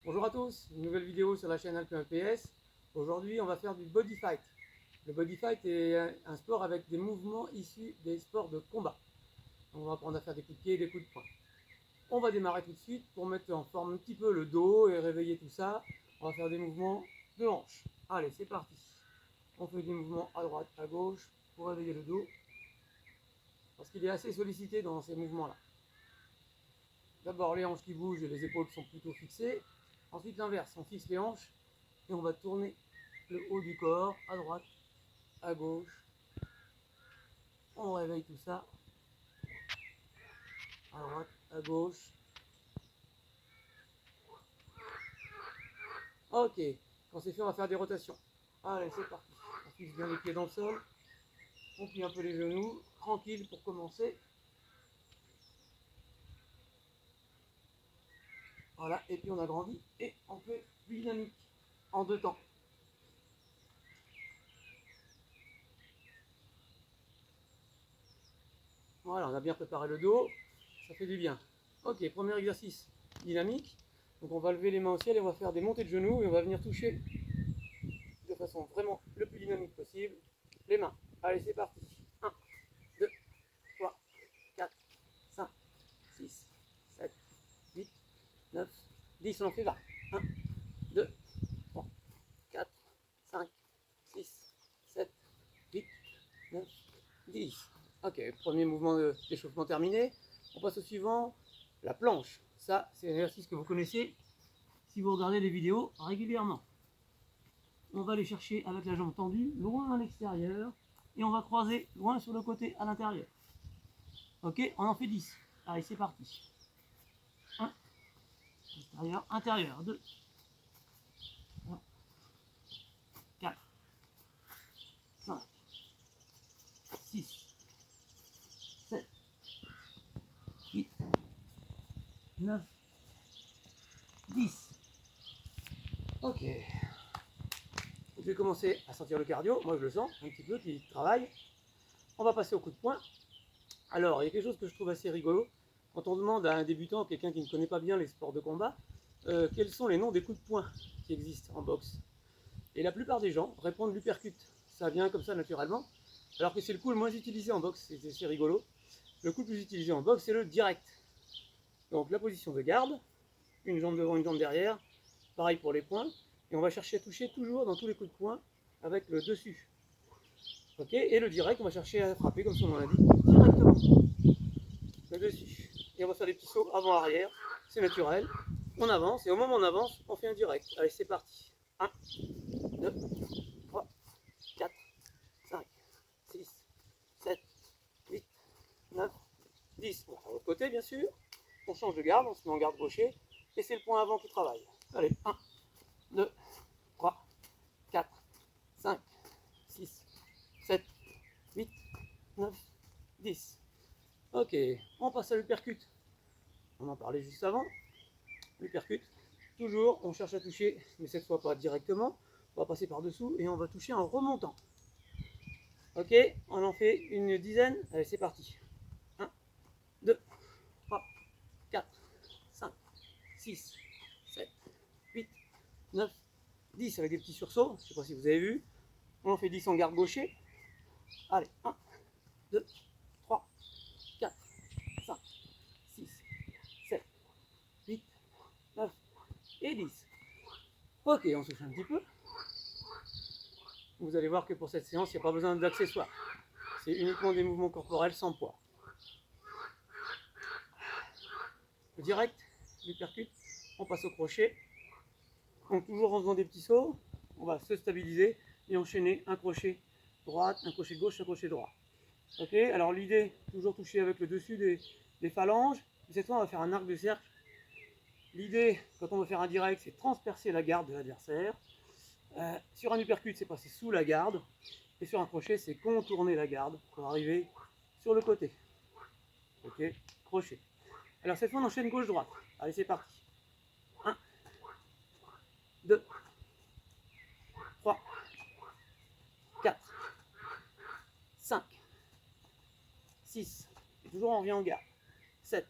Bonjour à tous, une nouvelle vidéo sur la chaîne Alpin PS. Aujourd'hui on va faire du body fight. Le body fight est un sport avec des mouvements issus des sports de combat. On va apprendre à faire des coups de pied et des coups de poing. On va démarrer tout de suite pour mettre en forme un petit peu le dos et réveiller tout ça. On va faire des mouvements de hanche. Allez, c'est parti. On fait des mouvements à droite, à gauche pour réveiller le dos. Parce qu'il est assez sollicité dans ces mouvements-là. D'abord les hanches qui bougent et les épaules sont plutôt fixées. Ensuite l'inverse, on fixe les hanches et on va tourner le haut du corps à droite, à gauche. On réveille tout ça. À droite, à gauche. Ok, quand c'est fait, on va faire des rotations. Allez, c'est parti. On fixe bien les pieds dans le sol. On plie un peu les genoux. Tranquille pour commencer. Voilà, et puis on agrandit et on fait du dynamique en deux temps. Voilà, on a bien préparé le dos, ça fait du bien. Ok, premier exercice dynamique. Donc on va lever les mains au ciel et on va faire des montées de genoux et on va venir toucher de façon vraiment le plus dynamique possible les mains. Allez, c'est parti. 1, 2, 3, 4, 5, 6, 7, 8, 9, 10. On en fait 20. 1, 2, 3, 4, 5, 6, 7, 8, 9, 10. Ok, premier mouvement d'échauffement terminé. On passe au suivant, la planche. Ça, c'est un exercice que vous connaissez si vous regardez les vidéos régulièrement. On va aller chercher avec la jambe tendue, loin à l'extérieur, et on va croiser loin sur le côté à l'intérieur. Ok, on en fait 10. Allez, c'est parti. 1, extérieur, intérieur, 2, 3, 4, 5, 6, 7, 8, 9, 10. Ok. Vous devez commencer à sentir le cardio. Moi, je le sens un petit peu qui travaille. On va passer au coup de poing. Alors, il y a quelque chose que je trouve assez rigolo. Quand on demande à un débutant, quelqu'un qui ne connaît pas bien les sports de combat, quels sont les noms des coups de poing qui existent en boxe. Et la plupart des gens répondent l'uppercut. Ça vient comme ça naturellement. Alors que c'est le coup le moins utilisé en boxe. C'est assez rigolo. Le coup le plus utilisé en boxe, c'est le direct. Donc la position de garde, une jambe devant, une jambe derrière. Pareil pour les poings. Et on va chercher à toucher toujours dans tous les coups de poing avec le dessus. Ok, et le direct, on va chercher à frapper, comme son nom l'indique, directement. Le dessus. Et on va faire des petits sauts avant-arrière. C'est naturel. On avance, et au moment où on avance, on fait un direct. Allez, c'est parti. 1, 2, 3, 4, 5, 6, 7, 8, 9, 10. On va faire l'autre côté, bien sûr. On change de garde, on se met en garde gaucher. Et c'est le point avant qui travaille. Allez, 1, 2, 3, 4, 5, 6, 7, 8, 9, 10. Ok, on passe à l'uppercut. On en parlait juste avant. L'uppercut, toujours, on cherche à toucher, mais cette fois pas directement. On va passer par-dessous et on va toucher en remontant. Ok, on en fait une dizaine. Allez, c'est parti. 1, 2, 3, 4, 5, 6, 7, 8, 9, 10 avec des petits sursauts. Je ne sais pas si vous avez vu. On en fait 10 en garde gaucher. Allez, 1, 2, 3, 4, 5, 6, 7, 8, 9 et 10. Ok, on souffle un petit peu. Vous allez voir que pour cette séance, il n'y a pas besoin d'accessoires. C'est uniquement des mouvements corporels sans poids. Le direct, l'uppercut, on passe au crochet. Donc toujours en faisant des petits sauts, on va se stabiliser et enchaîner un crochet droite, un crochet gauche, un crochet droit. Ok, alors l'idée, toujours toucher avec le dessus des phalanges. Cette fois, on va faire un arc de cercle. L'idée, quand on veut faire un direct, c'est transpercer la garde de l'adversaire. Sur un uppercut, c'est passer sous la garde. Et sur un crochet, c'est contourner la garde pour arriver sur le côté. Ok, crochet. Alors cette fois, on enchaîne gauche-droite. Allez, c'est parti. 1, 2, 3, 4, 5, 6, et toujours on revient en garde. 7,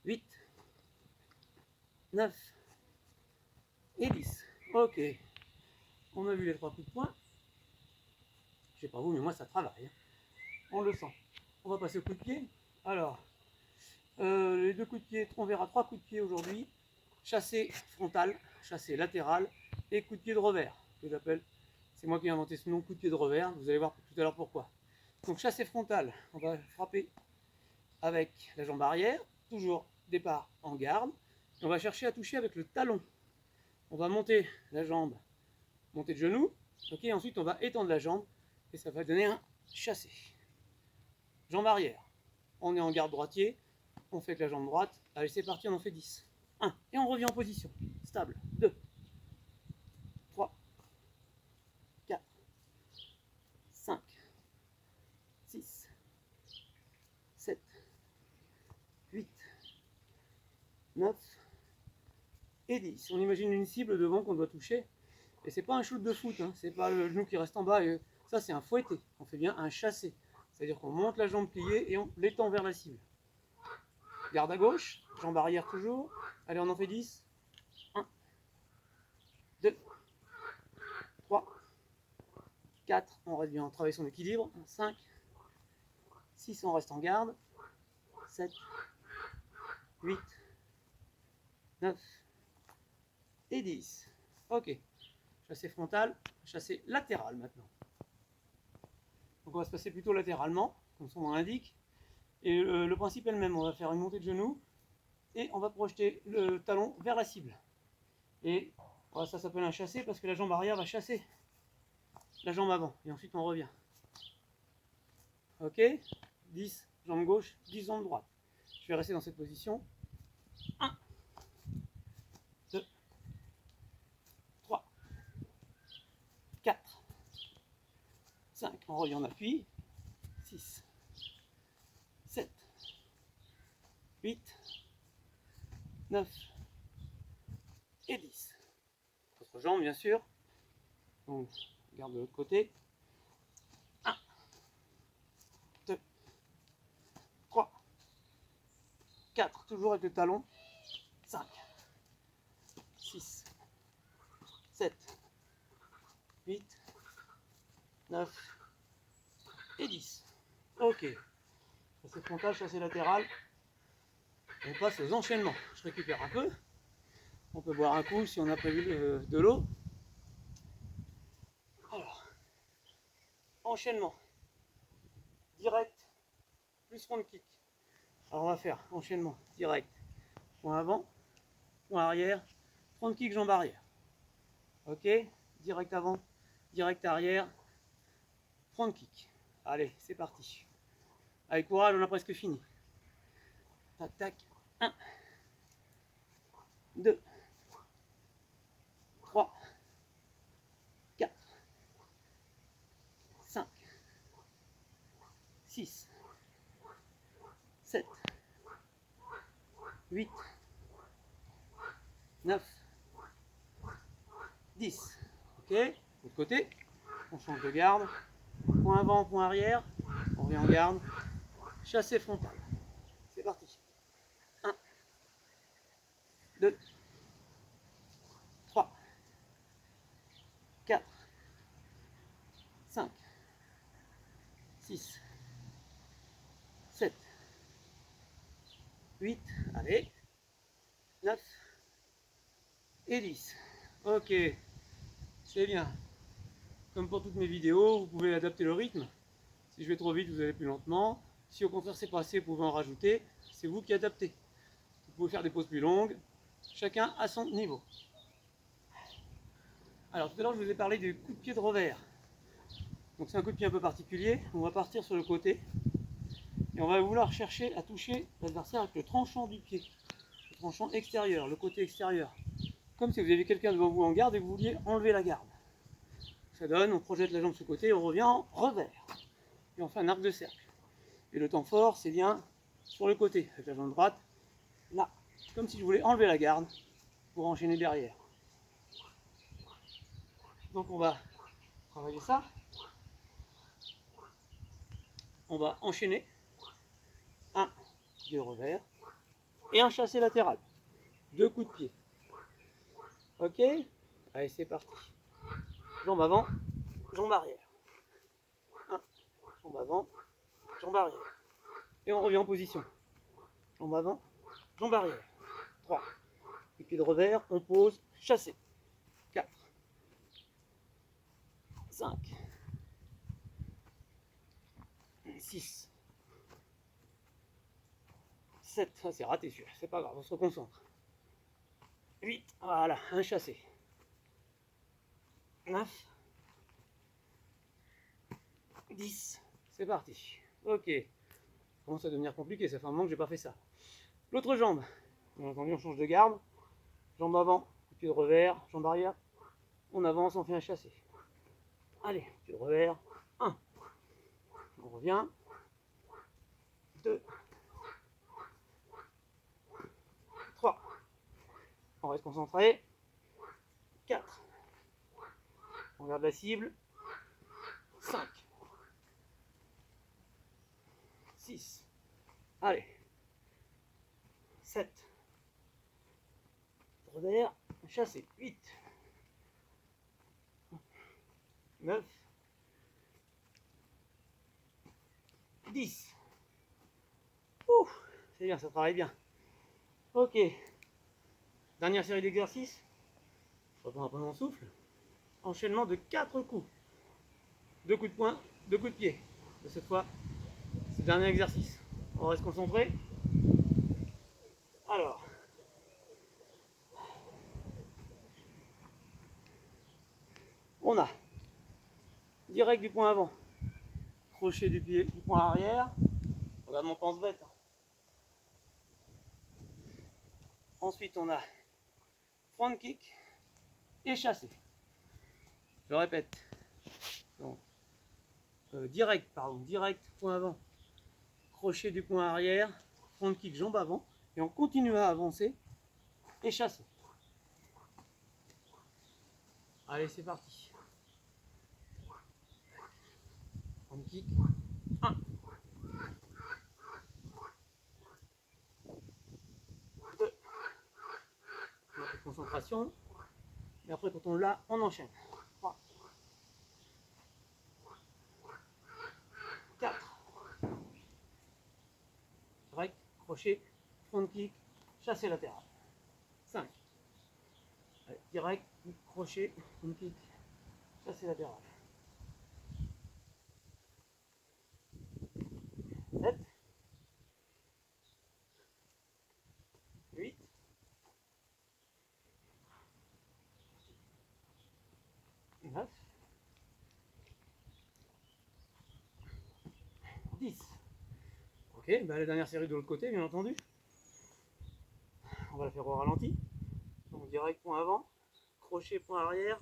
8, 9, et 10. Ok. On a vu les 3 coups de poing. Je sais pas vous, mais moi ça travaille. Hein. On le sent. On va passer au coup de pied. Alors, les 2 coups de pied, on verra 3 coups de pied aujourd'hui. Chassé frontal, chassé latéral et coup de pied de revers, que j'appelle, c'est moi qui ai inventé ce nom, coup de pied de revers, vous allez voir tout à l'heure pourquoi. Donc chassé frontal, on va frapper avec la jambe arrière, toujours départ en garde, et on va chercher à toucher avec le talon. On va monter la jambe, monter de genou, ok, ensuite on va étendre la jambe, et ça va donner un chassé. Jambe arrière, on est en garde droitier, on fait avec la jambe droite, allez c'est parti, on en fait 10. 1, et on revient en position, stable, 2, 3, 4, 5, 6, 7, 8, 9 et 10. On imagine une cible devant qu'on doit toucher, et c'est pas un shoot de foot, hein. C'est pas le genou qui reste en bas, et ça c'est un fouetté, on fait bien un chassé, c'est-à-dire qu'on monte la jambe pliée et on l'étend vers la cible. Garde à gauche, jambe arrière toujours, allez on en fait 10, 1, 2, 3, 4, on reste bien, on travaille son équilibre, 5, 6, on reste en garde, 7, 8, 9 et 10. Ok, chassé frontal, chassé latéral maintenant. Donc on va se passer plutôt latéralement, comme son nom l'indique. Et le principe est le même, on va faire une montée de genou et on va projeter le talon vers la cible. Et ça s'appelle un chassé parce que la jambe arrière va chasser la jambe avant. Et ensuite on revient. Ok, 10 jambe gauche, 10 jambe droite. Je vais rester dans cette position. 1, 2, 3, 4, 5, on revient en appui. 6, 7, 8, 9 et 10. Autre jambe bien sûr. Donc, on garde de l'autre côté. 1, 2, 3, 4, toujours avec le talon. 5, 6, 7, 8, 9 et 10. Ok. Chassé frontal, chassé latéral. On passe aux enchaînements. Je récupère un peu. On peut boire un coup si on a prévu de l'eau. Alors, enchaînement. Direct plus front kick. Alors on va faire enchaînement direct. Point avant, point arrière, front kick, jambe arrière. Ok, direct avant, direct arrière, front kick. Allez, c'est parti. Avec courage, on a presque fini. Tac, tac. 1, 2, 3, 4, 5, 6, 7, 8, 9, 10. Ok, l'autre côté, on change de garde. Point avant, point arrière, on revient en garde. Chassé frontal. C'est parti. 1, 2, 3, 4, 5, 6, 7, 8, allez, 9 et 10. Ok, c'est bien. Comme pour toutes mes vidéos, vous pouvez adapter le rythme. Si je vais trop vite, vous allez plus lentement. Si au contraire c'est pas assez, vous pouvez en rajouter. C'est vous qui adaptez. Vous pouvez faire des pauses plus longues. Chacun à son niveau. Alors tout à l'heure, je vous ai parlé du coup de pied de revers. Donc c'est un coup de pied un peu particulier. On va partir sur le côté. Et on va vouloir chercher à toucher l'adversaire avec le tranchant du pied. Le tranchant extérieur, le côté extérieur. Comme si vous aviez quelqu'un devant vous en garde et que vous vouliez enlever la garde. Ça donne, on projette la jambe sur le côté et on revient en revers. Et on fait un arc de cercle. Et le temps fort, c'est bien sur le côté, avec la jambe droite, là. Comme si je voulais enlever la garde pour enchaîner derrière. Donc on va travailler ça. On va enchaîner un pied revers et un chassé latéral. 2 coups de pied. Ok, Allez, c'est parti. Jambe avant, jambe arrière. 1, jambe avant, jambe arrière. Et on revient en position. Jambe avant, jambe arrière. 3. Et pied de revers, on pose, chassé. 4. 5. 6. 7. Ça c'est raté celui-là, c'est pas grave, on se reconcentre. 8. Voilà, un chassé. 9. 10. C'est parti. Ok. Ça commence à devenir compliqué, ça fait un moment que j'ai pas fait ça. L'autre jambe. Bien entendu, on change de garde. Jambe avant, pied de revers, jambe arrière. On avance, on fait un chassé. Allez, pied de revers. 1. On revient. 2. 3. On reste concentré. 4. On regarde la cible. 5. 6. Allez. 7. Revers. Chassé. 8. 9. 10. Ouf, c'est bien, ça travaille bien. Ok. Dernière série d'exercices. Je reprends un peu mon souffle. Enchaînement de 4 coups. 2 coups de poing, 2 coups de pied. Et cette fois, c'est le dernier exercice. On reste concentré. Alors. On a direct du poing avant. Crochet du pied, du poing arrière. Regarde mon pense-bête. Ensuite, on a front kick et chassé. Je répète. Donc, direct, point avant, crochet du point arrière, front kick, jambe avant, et on continue à avancer et chasser. Allez, c'est parti. Front kick, 1. 2. Un peu de concentration. Et après, quand on l'a, on enchaîne. 3. 4. Direct, crochet, front kick, chassé latéral. 5. Allez, direct, crochet, front kick, chassé latéral. 7. 8. 9. 10. Ok, ben la dernière série de l'autre côté, bien entendu. On va la faire au ralenti. Donc direct point avant, crochet point arrière,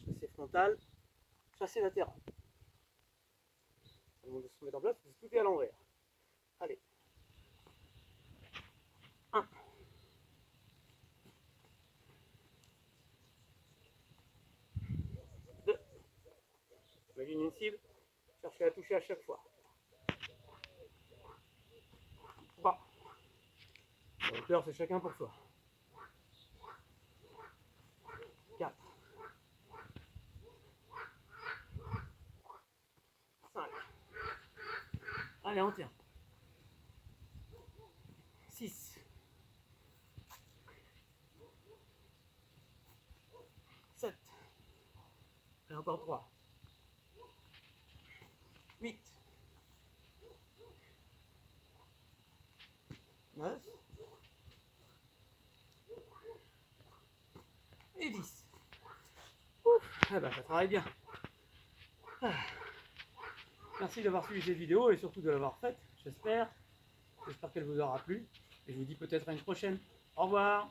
chassé frontal, chassé latéral. Ça demande de se mettre en place, parce que tout est à l'envers. Allez. 1. 2. Imagine une cible, cherchez à toucher à chaque fois. 3. La hauteur, c'est chacun pour soi. 4. 5. Allez, on tient. 6. 7. Et encore 3. 8. 9. Et 10. Ouf, ah ben, ça travaille bien. Ah. Merci d'avoir suivi cette vidéo et surtout de l'avoir faite, j'espère. J'espère qu'elle vous aura plu. Et je vous dis peut-être à une prochaine. Au revoir.